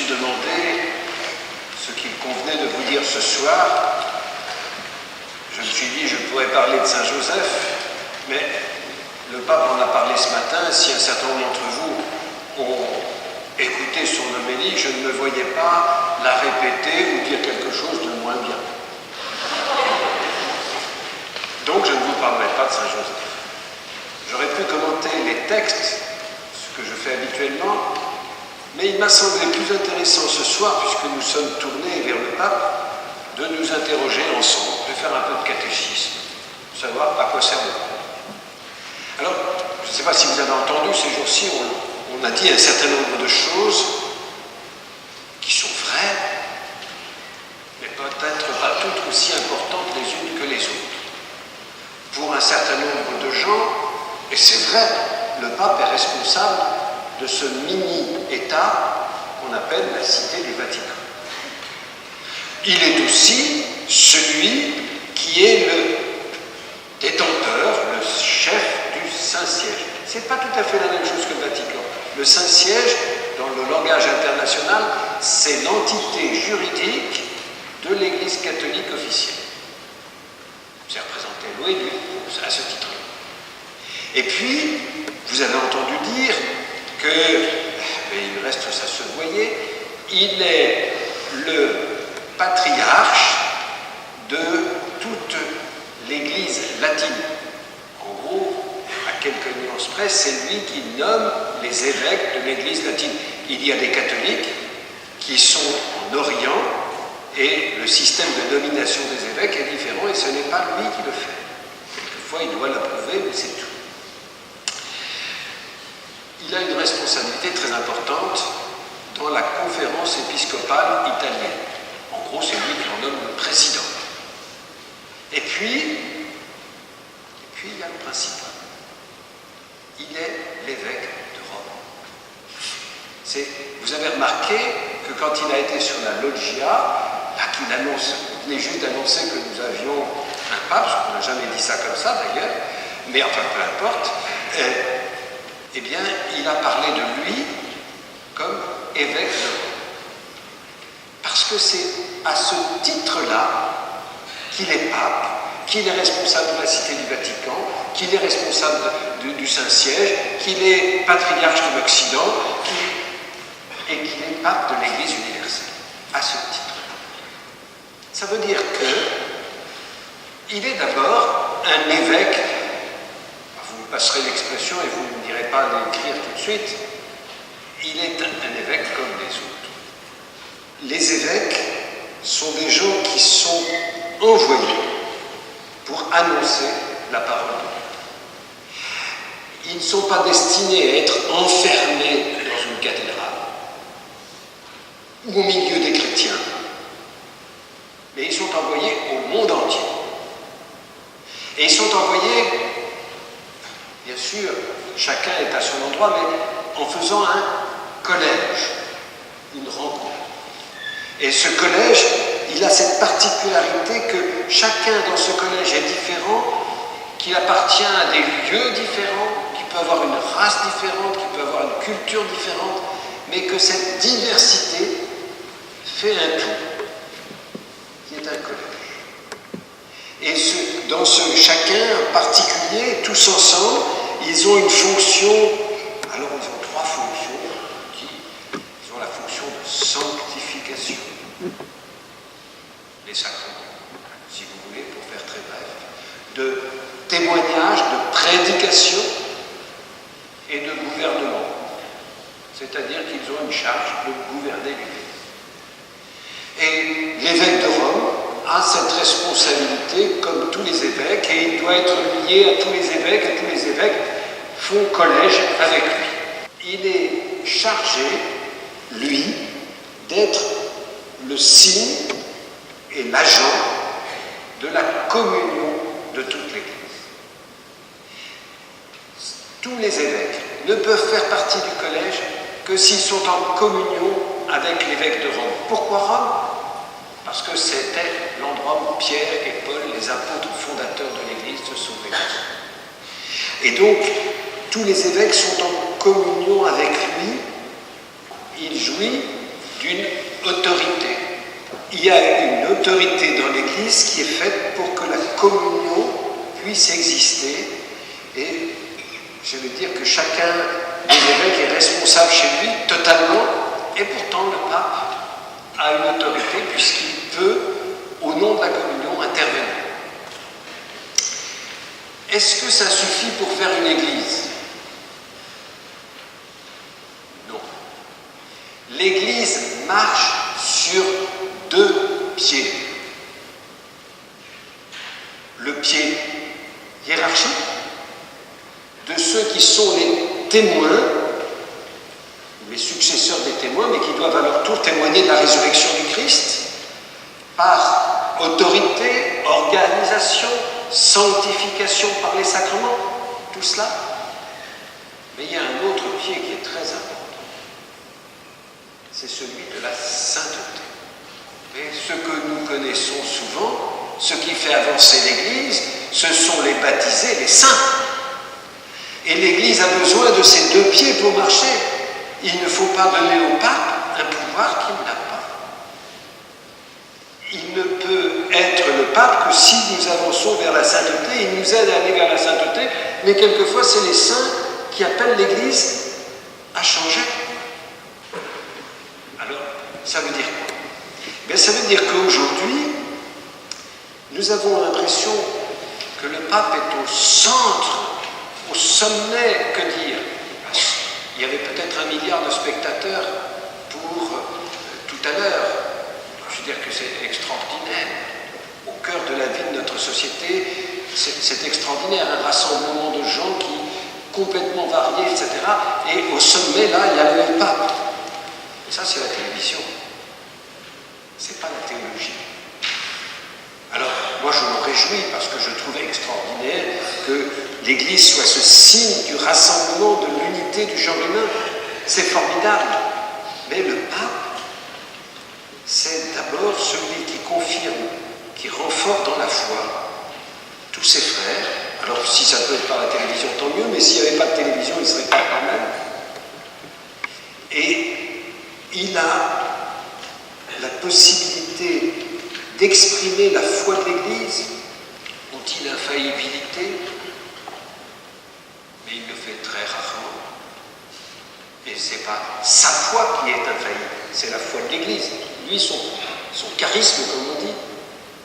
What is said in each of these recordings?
demandé ce qu'il convenait de vous dire ce soir, je me suis dit je pourrais parler de Saint Joseph, mais le pape en a parlé ce matin. Si un certain nombre d'entre vous ont écouté son homélie, je ne me voyais pas la répéter ou dire quelque chose de moins bien. Donc je ne vous parlerai pas de Saint Joseph. J'aurais pu commenter les textes, ce que je fais habituellement, mais il m'a semblé plus intéressant ce soir, puisque nous sommes tournés vers le pape, de nous interroger ensemble, de faire un peu de catéchisme, de savoir à quoi sert le pape. Alors, je ne sais pas si vous avez entendu, ces jours-ci, on a dit un certain nombre de choses qui sont vraies, mais peut-être pas toutes aussi importantes les unes que les autres. Pour un certain nombre de gens, et c'est vrai, le pape est responsable de ce mini-État qu'on appelle la Cité du Vatican. Il est aussi celui qui est le détenteur, le chef du Saint-Siège. Ce n'est pas tout à fait la même chose que le Vatican. Le Saint-Siège, dans le langage international, c'est l'entité juridique de l'Église catholique officielle. C'est représenté loué à ce titre-là. Et puis, vous avez entendu dire que, mais il reste ça se voyait, il est le patriarche de toute l'Église latine. En gros, à quelques nuances près, c'est lui qui nomme les évêques de l'Église latine. Il y a des catholiques qui sont en Orient et le système de nomination des évêques est différent et ce n'est pas lui qui le fait. Quelquefois, il doit l'approuver, mais c'est tout. Il a une responsabilité très importante dans la conférence épiscopale italienne. En gros, c'est lui qui en nomme le président. Et puis, il y a le principal. Il est l'évêque de Rome. Vous avez remarqué que quand il a été sur la loggia, là qu'il venait juste d'annoncer que nous avions un pape, on n'a jamais dit ça comme ça d'ailleurs, mais enfin peu importe, eh bien, il a parlé de lui comme évêque de Rome. Parce que c'est à ce titre-là qu'il est pape, qu'il est responsable de la Cité du Vatican, qu'il est responsable du Saint-Siège, qu'il est patriarche de l'Occident, et qu'il est pape de l'Église universelle. À ce titre-là. Ça veut dire qu'il est d'abord un évêque. Vous me passerez l'expression et vous ne me direz pas d'écrire tout de suite. Il est un évêque comme les autres. Les évêques sont des gens qui sont envoyés pour annoncer la parole de Dieu. Ils ne sont pas destinés à être enfermés dans une cathédrale ou au milieu des chrétiens, mais ils sont envoyés au monde entier. Et ils sont envoyés, bien sûr, chacun est à son endroit, mais en faisant un collège, une rencontre. Et ce collège, il a cette particularité que chacun dans ce collège est différent, qu'il appartient à des lieux différents, qu'il peut avoir une race différente, qu'il peut avoir une culture différente, mais que cette diversité fait un tout, qui est un collège. Et dans ce chacun en particulier, tous ensemble, ils ont une fonction, alors ils ont trois fonctions, ils ont la fonction de sanctification, les sacrements, si vous voulez, pour faire très bref, de témoignage, de prédication et de gouvernement. C'est-à-dire qu'ils ont une charge de gouverner l'Église. Et l'évêque de Rome a cette responsabilité comme tous les évêques et il doit être lié à tous les évêques et tous les évêques font collège avec lui. Il est chargé, lui, d'être le signe et l'agent de la communion de toute l'Église. Tous les évêques ne peuvent faire partie du collège que s'ils sont en communion avec l'évêque de Rome. Pourquoi Rome? Parce que c'était l'endroit où Pierre et Paul, les apôtres fondateurs de l'Église, se sont réunis. Et donc, tous les évêques sont en communion avec lui. Il jouit d'une autorité. Il y a une autorité dans l'Église qui est faite pour que la communion puisse exister. Et je veux dire que chacun des évêques est responsable chez lui totalement, et pourtant le pape a une autorité puisqu'il peut, au nom de la communion, intervenir. Est-ce que ça suffit pour faire une église? Non. L'église marche sur deux pieds. Le pied hiérarchique de ceux qui sont les témoins, les successeurs des témoins, mais qui doivent à leur tour témoigner de la résurrection du Christ par autorité, organisation, sanctification par les sacrements, tout cela. Mais il y a un autre pied qui est très important. C'est celui de la sainteté. Et ce que nous connaissons souvent, ce qui fait avancer l'Église, ce sont les baptisés, les saints. Et l'Église a besoin de ces deux pieds pour marcher. Il ne faut pas donner au pape un pouvoir qu'il n'a pas. Il ne peut être le pape que si nous avançons vers la sainteté. Il nous aide à aller vers la sainteté, mais quelquefois c'est les saints qui appellent l'Église à changer. Alors, ça veut dire quoi? Bien, ça veut dire qu'aujourd'hui, nous avons l'impression que le pape est au centre, au sommet, que dire? Il y avait peut-être 1 milliard de spectateurs pour tout à l'heure. Je veux dire que c'est extraordinaire. Au cœur de la vie de notre société, c'est extraordinaire, un rassemblement de gens qui complètement variés, etc. Et au sommet, là, il y avait le pape. Et ça, c'est la télévision. C'est pas la théologie. Alors, moi, je me réjouis parce que je trouve extraordinaire que l'Église soit ce signe du rassemblement, de l'unité du genre humain. C'est formidable. Mais le pape, c'est d'abord celui qui confirme, qui renforce dans la foi tous ses frères. Alors, si ça peut être par la télévision, tant mieux, mais s'il n'y avait pas de télévision, il ne serait pas quand même. Et il a la possibilité d'exprimer la foi de l'Église. Ont-ils infaillibilité? Mais il le fait très rarement. Et ce n'est pas sa foi qui est infaillible, c'est la foi de l'Église. Lui, son charisme, comme on dit,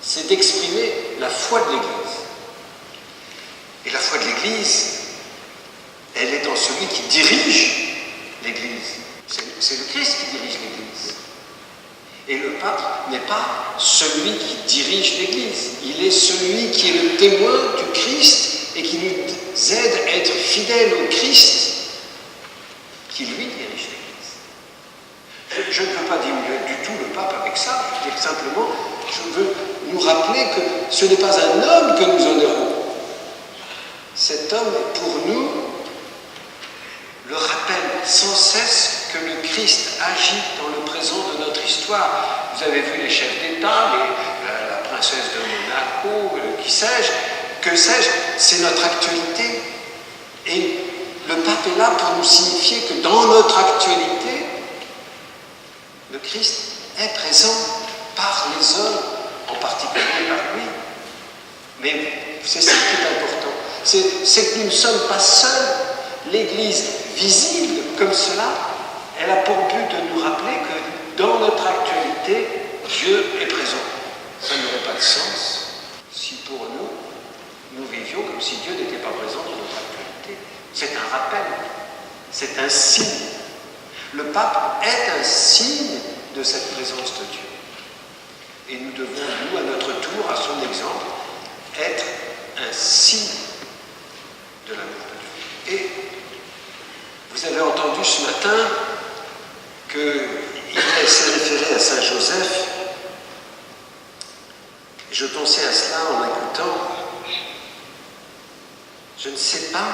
c'est d'exprimer la foi de l'Église. Et la foi de l'Église, elle est dans celui qui dirige l'Église. C'est le Christ qui dirige l'Église. Et le pape n'est pas celui qui dirige l'Église. Il est celui qui est le témoin du Christ et qui nous aide à être fidèles au Christ, qui lui dirige l'Église. Je ne veux pas diminuer du tout le pape avec ça. Je veux dire simplement, je veux nous rappeler que ce n'est pas un homme que nous honorons. Cet homme est pour nous le rappel sans cesse que le Christ agit dans le présent de notre histoire. Vous avez vu les chefs d'État, la princesse de Monaco, qui sais-je, que sais-je, c'est notre actualité. Et le pape est là pour nous signifier que dans notre actualité, le Christ est présent par les hommes, en particulier par lui. Mais c'est ça qui est important. C'est que nous ne sommes pas seuls. L'Église visible comme cela, elle a pour but de nous rappeler que dans notre actualité, Dieu est présent. Ça n'aurait pas de sens si pour nous, nous vivions comme si Dieu n'était pas présent dans notre actualité. C'est un rappel, c'est un signe. Le pape est un signe de cette présence de Dieu. Et nous devons, nous, à notre tour, à son exemple, être un signe de l'amour de Dieu. Et vous avez entendu ce matin qu'il s'est référé à Saint Joseph. Et je pensais à cela en écoutant. Je ne sais pas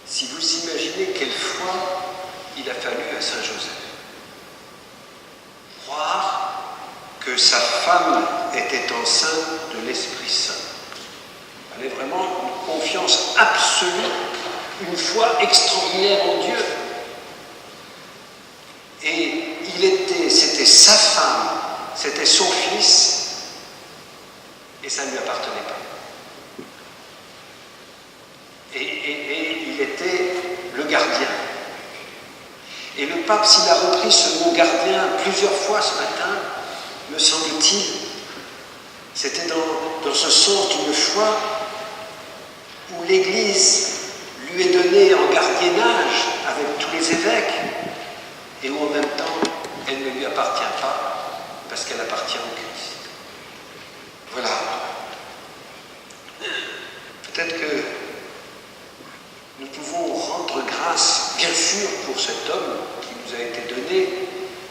si vous imaginez quelle foi il a fallu à Saint Joseph. Croire que sa femme était enceinte de l'Esprit Saint. Elle avait vraiment une confiance absolue, une foi extraordinaire en Dieu. Et c'était sa femme, c'était son fils, et ça ne lui appartenait pas. Et il était le gardien. Et le pape, s'il a repris ce mot gardien plusieurs fois ce matin, me semble-t-il, c'était dans ce sens d'une foi où l'Église lui est donnée en gardiennage avec tous les évêques, et où en même temps, elle ne lui appartient pas, parce qu'elle appartient au Christ. Voilà. Peut-être que nous pouvons rendre grâce, bien sûr, pour cet homme qui nous a été donné,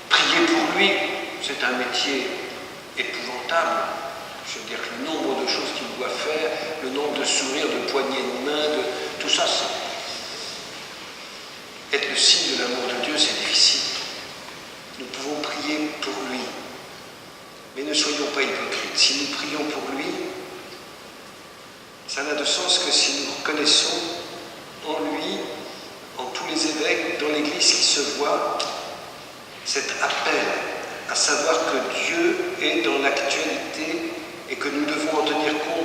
prier pour lui, c'est un métier épouvantable. Je veux dire que le nombre de choses qu'il doit faire, le nombre de sourires, de poignées de main, tout ça, être le signe de l'amour de Dieu, c'est difficile. Nous pouvons prier pour lui, mais ne soyons pas hypocrites. Si nous prions pour lui, ça n'a de sens que si nous reconnaissons en lui, en tous les évêques, dans l'Église qui se voit, cet appel à savoir que Dieu est dans l'actualité et que nous devons en tenir compte